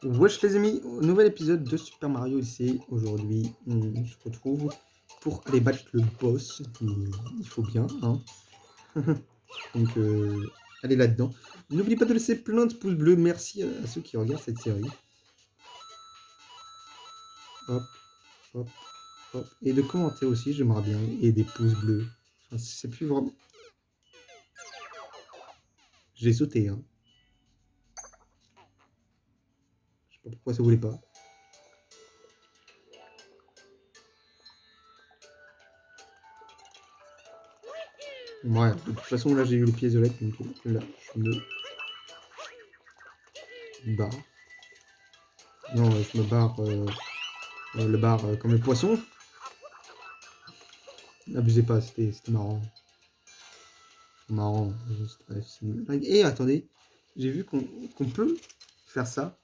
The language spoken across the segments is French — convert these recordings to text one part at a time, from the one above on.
Wesh les amis, nouvel épisode de Super Mario Odyssey. Aujourd'hui, on se retrouve pour aller battre le boss. Il faut bien, hein. Donc, allez là-dedans. N'oubliez pas de laisser plein de pouces bleus. Merci à ceux qui regardent cette série. Hop, hop, hop. Et de commenter aussi, j'aimerais bien. Et des pouces bleus. Enfin, c'est plus vraiment... J'ai sauté, hein. Je sais pas pourquoi ça voulait pas. Ouais, de toute façon, là, j'ai eu les pièces de lettres. Donc là, je me barre. Non, je me barre... le bar comme le poisson. N'abusez pas, c'était marrant. Marrant. Et attendez, j'ai vu qu'on peut faire ça,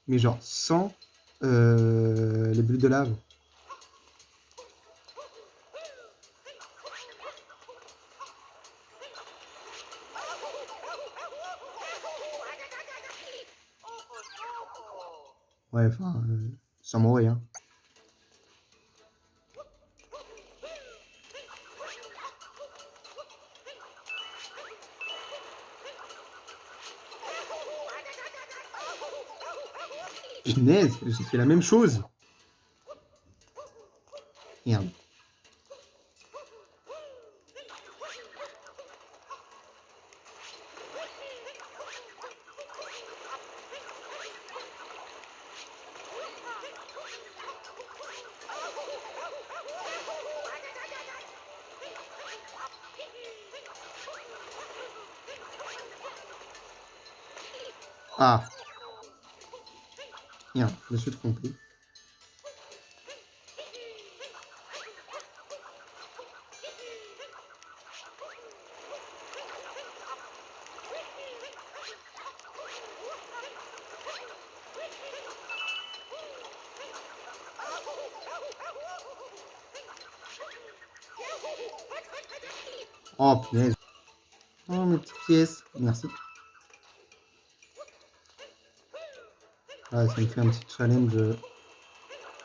mais genre sans les bulles de lave. Ouais, enfin, sans mourir. Hein. Punaise, j'ai fait la même chose. Merde. Ah, merde, je me suis trompé. Oh, punaise. Oh, mes petites pièces. Merci. Ah, ça me fait un petit challenge.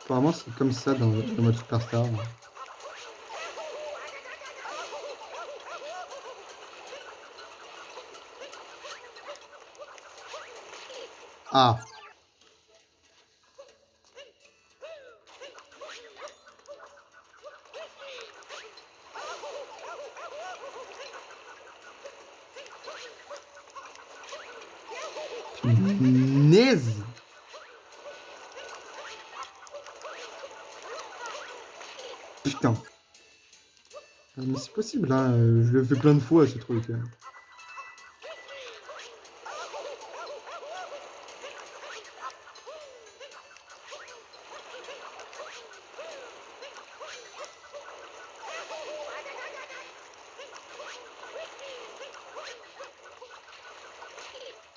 Apparemment, c'est comme ça dans le mode Superstar. Ah. Punaise. Putain. Mais c'est possible, hein. Je le fais plein de fois, ce truc. Hein.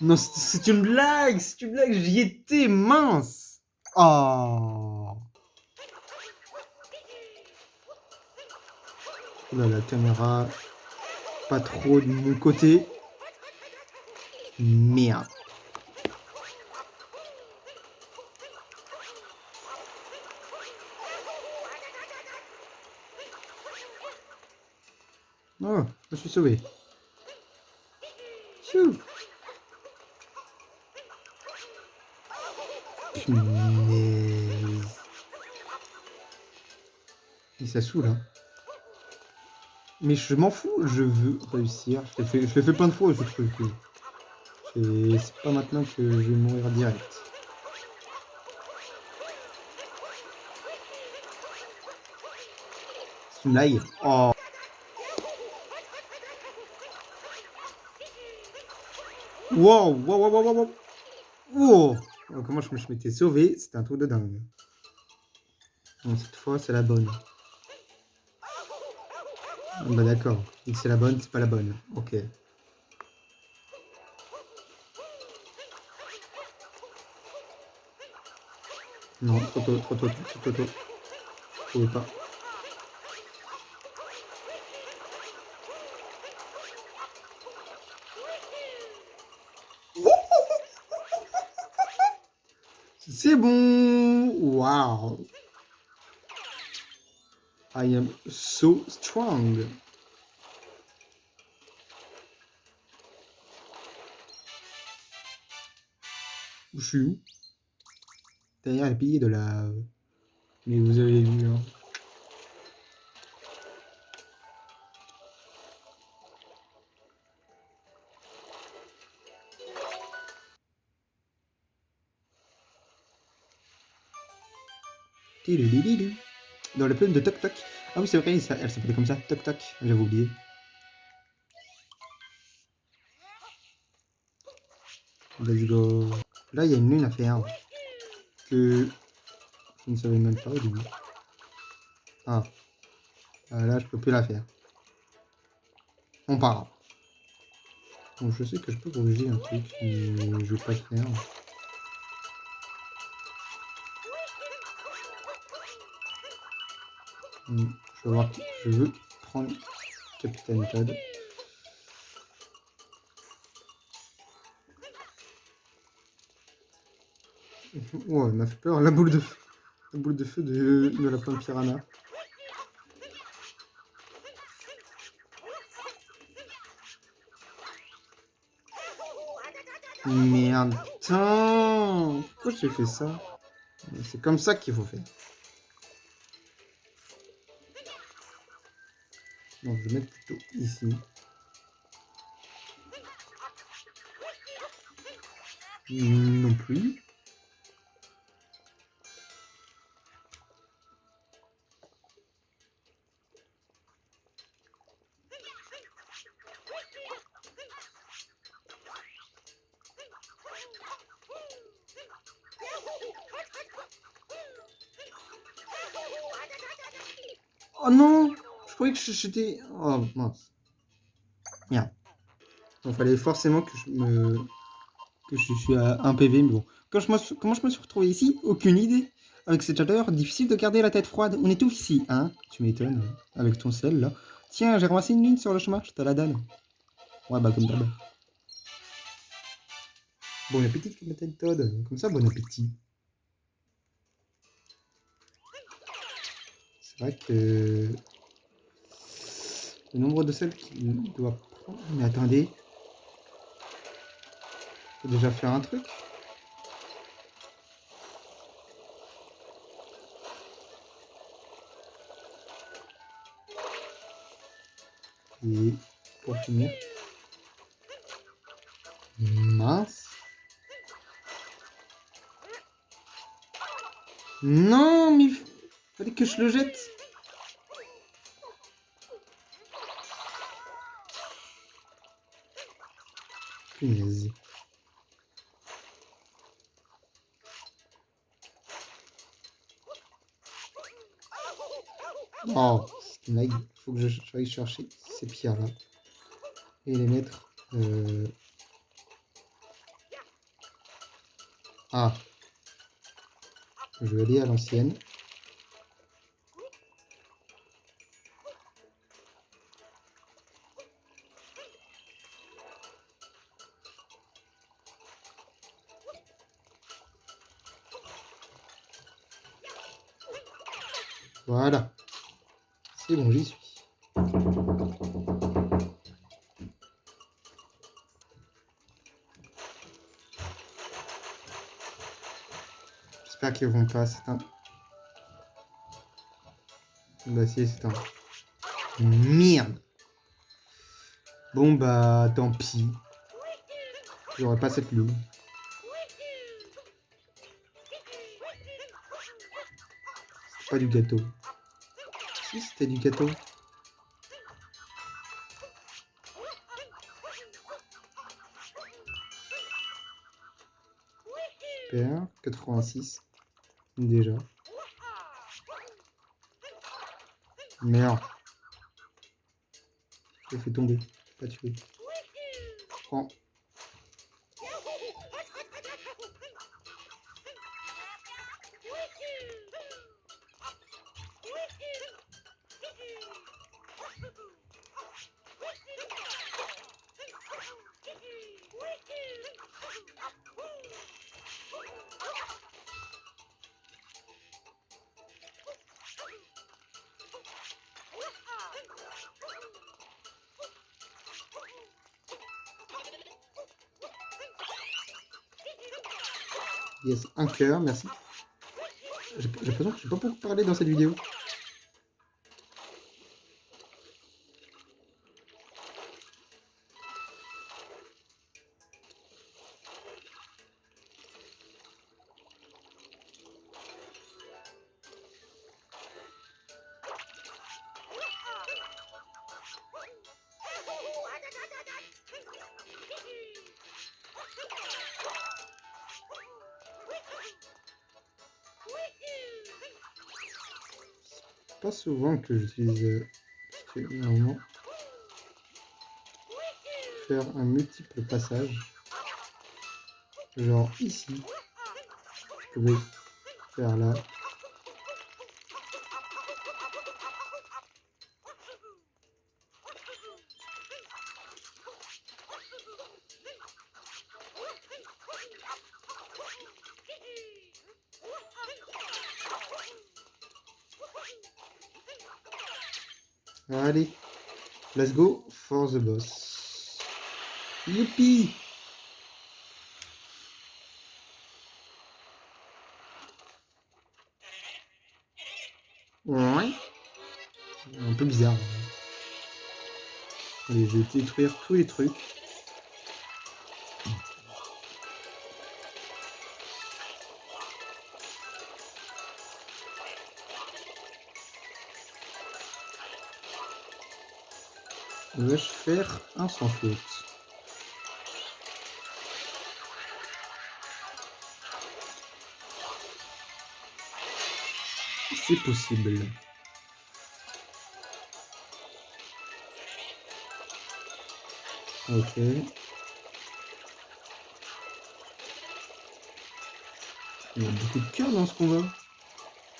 Non, c'est une blague. C'est une blague. J'y étais, mince. Oh. Là, la caméra, pas trop de mon côté. Merde. Oh, je me suis sauvé. Pfiou. Punaise. Et ça saoule, hein. Mais je m'en fous, je veux réussir. Je l'ai fait plein de fois, ce truc. C'est pas maintenant que je vais mourir direct. C'est une aille. Oh. Wow, wow, wow, wow, wow. Wow. Oh, comment je m'étais sauvé, c'était un truc de dingue. Bon, cette fois, c'est la bonne. Ah, bah d'accord. Si c'est la bonne, c'est pas la bonne. Ok. Non, trop tôt, trop tôt, trop tôt. Je pouvais pas. C'est bon. Wow. I am so strong. Je suis où? Derrière les piliers de lave. Mais vous avez vu, hein. Dans le plaine de Toc Toc. Ah oui, c'est vrai, elle s'appelait comme ça, Toc Toc. J'avais oublié. Let's go. Là, il y a une lune à faire. Que je ne savais même pas au début. Ah. Là, je peux plus la faire. On part. Donc, je sais que je peux corriger un truc, mais je vais pas le faire. Je veux prendre Captain Todd. Oh, elle m'a fait peur, la boule de feu. La boule de feu de la plante piranha. Merde, putain! Pourquoi j'ai fait ça? C'est comme ça qu'il faut faire. Non, je vais mettre plutôt ici. Non plus. Oh non! Je croyais que j'étais... Oh mince. Merde. Il fallait forcément que je suis à 1 PV, mais bon. Comment je me suis retrouvé ici? Aucune idée. Avec cette chaleur, difficile de garder la tête froide. On est tous ici, hein? Tu m'étonnes, avec ton sel, là. Tiens, j'ai ramassé une ligne sur le chemin, je te la donne. Ouais, bah comme d'hab. Bon appétit, Capitaine Todd. Comme ça, bon appétit. C'est vrai que... Le nombre de sel qu'il doit prendre... Mais attendez. Faut déjà faire un truc. Et pour finir... Mince. Non, mais... Fallait que je le jette. Punaise. Oh, c'est une blague. Il faut que j'aille chercher ces pierres-là. Et les mettre... Ah. Je vais aller à l'ancienne. Voilà. C'est bon, j'y suis. J'espère qu'ils vont pas s'éteindre. Bah si, s'éteindre. Merde. Bon bah tant pis. J'aurai pas cette lune. C'est pas du gâteau. Si c'était du gâteau. Super. 86. Déjà. Merde. Je l'ai fait tomber. Pas tué. Prends. Yes, un cœur, merci. J'ai l'impression que je n'ai pas beaucoup parlé dans cette vidéo. Pas souvent que j'utilise normalement faire un multiple passage. Genre ici, je pouvais faire là. Allez, let's go for the boss. Youpi! Ouais. Un peu bizarre. Allez, je vais détruire tous les trucs. Vais-je faire un sans faute? C'est possible. Ok. Il y a beaucoup de cœurs dans ce combat.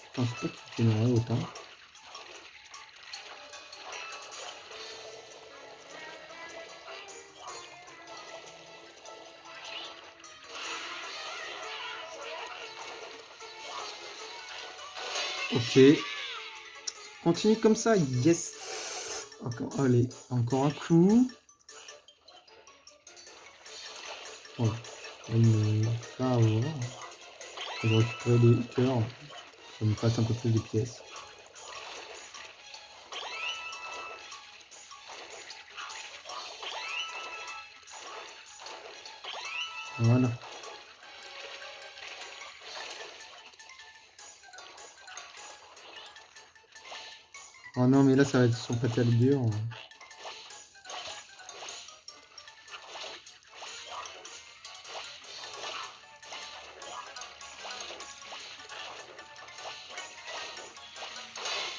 Je pense pas qu'il y en aurait autant. Ok. Continue comme ça, yes. Encore, allez, encore un coup. Voilà. Il me fait avoir. Je vais récupérer des cœurs. Ça me fasse un peu plus de pièces. Voilà. Oh non, mais là, ça va être son patate dur.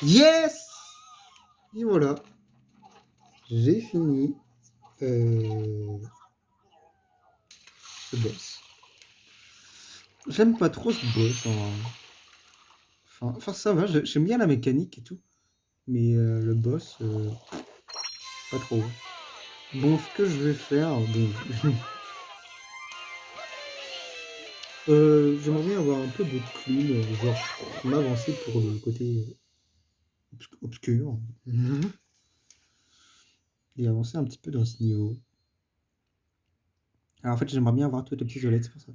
Yes! Et voilà. J'ai fini ce boss. J'aime pas trop ce boss. Enfin ça va, j'aime bien la mécanique et tout. Mais le boss, pas trop. Bon, ce que je vais faire, bon, j'aimerais bien avoir un peu de clean, genre m'avancer pour le côté obscur. Et avancer un petit peu dans ce niveau. Alors en fait, j'aimerais bien avoir toutes les petites violettes, c'est pour ça.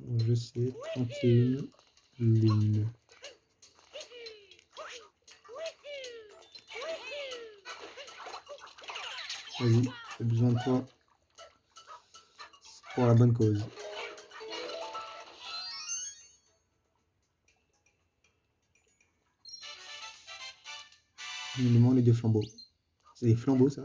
Je sais, 31 lignes. Vas-y, j'ai besoin de toi. Pour la bonne cause. Il me manque les deux flambeaux. C'est des flambeaux, ça?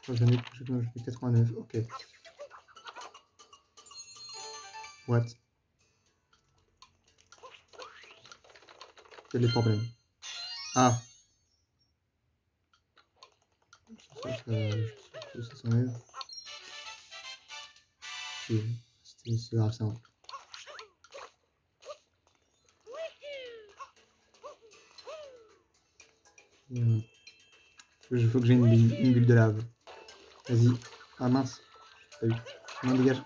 J'en ai 89, ok. What? Quel est le problème? Ah! Ça s'enlève. C'est grave simple. Il faut que j'ai une bulle de lave. Vas-y. Ah mince. T'as vu? Non, dégage.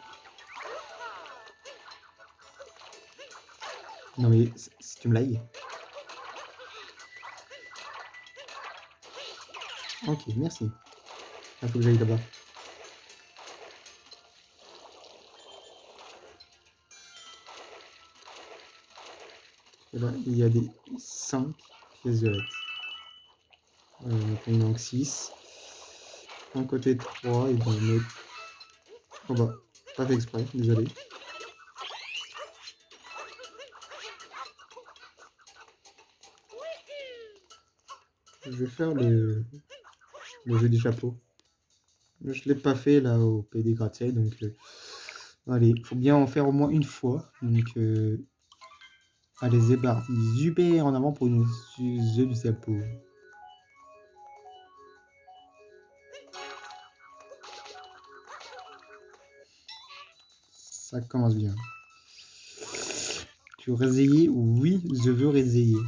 Non, mais si tu me l'ailles. Ok, merci. Il faut que j'aille là-bas. Et là, il y a des 5 pièces violettes. Donc on manque 6. D'un côté 3 et dans l'autre. Oh bah, pas fait exprès, désolé. Je vais faire le jeu du chapeau. Je l'ai pas fait là au Pays des Gratte-Ciel, donc allez, faut bien en faire au moins une fois. Donc allez, c'est parti. Super en avant pour une jeu du chapeau. Ça commence bien. Tu veux réseiller? Oui, je veux réseiller.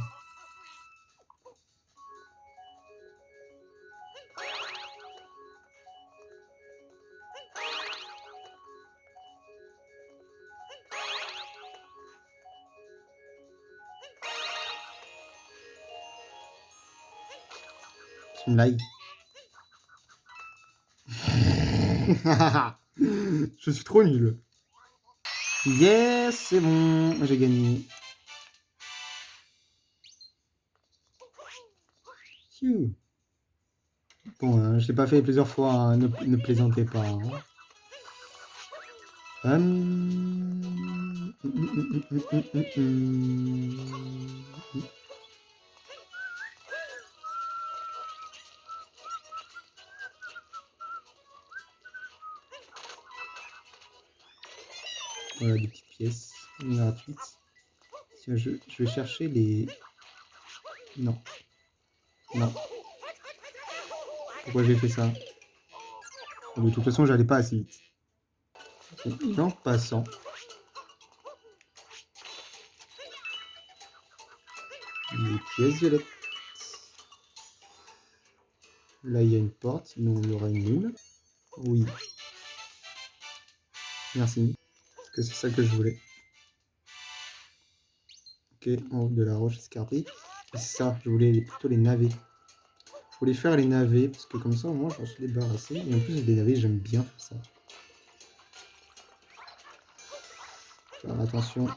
Tu me l'ailles. Je suis trop nul. Yes, c'est bon, j'ai gagné. Phew. Bon, je l'ai pas fait plusieurs fois, hein, ne plaisantez pas. Hein. Voilà des petites pièces gratuites. Tiens, je vais chercher les... Non. Non. Pourquoi j'ai fait ça? De toute façon, j'allais pas assez vite. Et en passant... Les pièces violettes. Là, il y a une porte, sinon il y aura une lune. Oui. Merci. Parce que c'est ça que je voulais. Ok, en haut de la roche escarpée. Et ça, je voulais plutôt les navets. Je voulais faire les navets, parce que comme ça, au moins, j'en suis débarrassé. Et en plus, les navets, j'aime bien faire ça. Faire attention.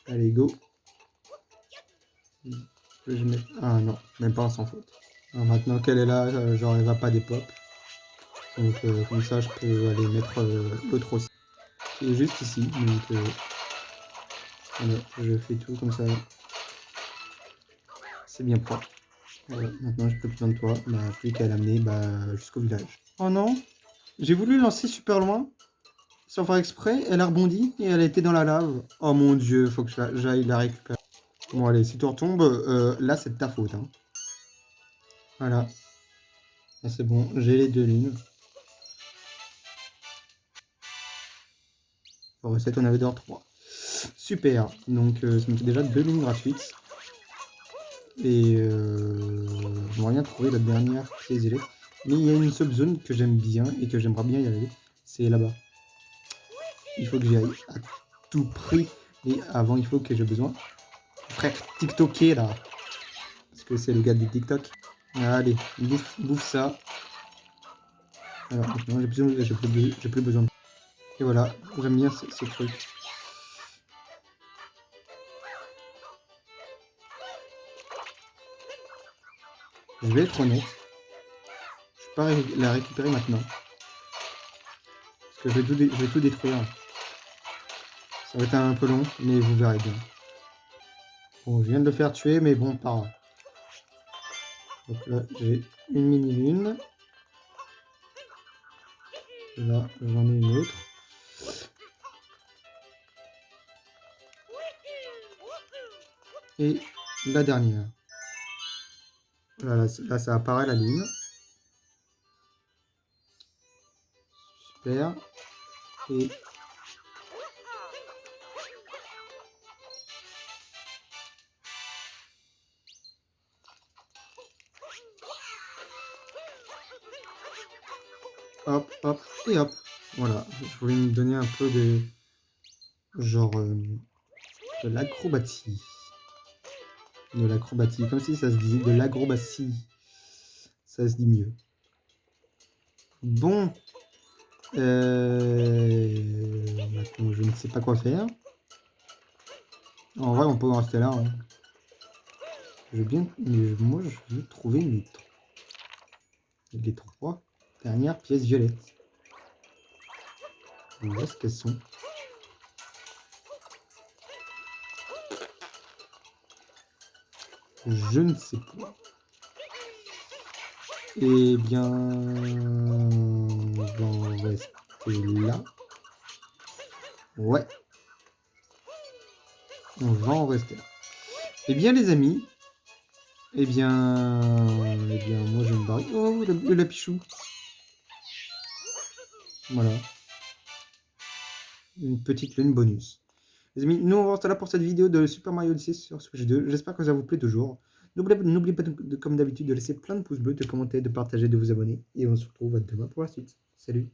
Allez, go. Je mets... Ah non, même pas sans faute. Alors maintenant qu'elle est là, genre elle va pas des pop. Donc comme ça, je peux aller mettre l'autre aussi. Qui est juste ici. Donc voilà, je fais tout comme ça. C'est bien propre. Voilà, maintenant j'ai plus besoin de toi. Bah, plus qu'à l'amener jusqu'au village. Oh non, j'ai voulu lancer super loin. Sans faire exprès, elle a rebondi et elle a été dans la lave. Oh mon dieu, faut que j'aille la récupérer. Bon allez, si tu retombes, là c'est de ta faute. Hein. Voilà. Ah, c'est bon, j'ai les 2 lunes. Pour recette, on avait d'or 3. Super. Donc ça me fait déjà 2 lunes gratuites. Et je n'ai rien trouvé la dernière pièce électrique. Mais il y a une subzone que j'aime bien et que j'aimerais bien y aller. C'est là-bas. Il faut que j'y aille à tout prix. Et avant, il faut que j'ai besoin. Frère TikToker là. Parce que c'est le gars du TikTok. Allez, bouffe ça. Alors maintenant, j'ai plus besoin. Et voilà, j'aime bien ce truc. Je vais être honnête. Je ne vais pas la récupérer maintenant. Parce que je vais tout détruire. Ça va être un peu long, mais vous verrez bien. Bon, je viens de le faire tuer, mais bon, pas grave. Donc là, j'ai une mini-lune. Là, j'en ai une autre. Et la dernière. Voilà, là, ça apparaît la lune. Super. Et... hop, hop, et hop. Voilà, je voulais me donner un peu de... genre... de l'acrobatie. De l'acrobatie, comme si ça se disait de l'agrobatie. Ça se dit mieux. Bon. Maintenant, je ne sais pas quoi faire. En vrai, on peut en rester là. Hein. Je veux bien... moi, je veux trouver les 3 dernières pièces violettes. Où est-ce qu'elles sont? Je ne sais pas. Eh bien, on va en rester là. Ouais, on va en rester là. Eh bien, les amis, eh bien, moi je vais me barrer. Oh, le lapichou. Voilà, une petite lune bonus. Les amis, nous on va rester là pour cette vidéo de Super Mario Odyssey sur Switch 2. J'espère que ça vous plaît toujours. N'oubliez pas, comme d'habitude, de laisser plein de pouces bleus, de commenter, de partager, de vous abonner. Et on se retrouve demain pour la suite. Salut!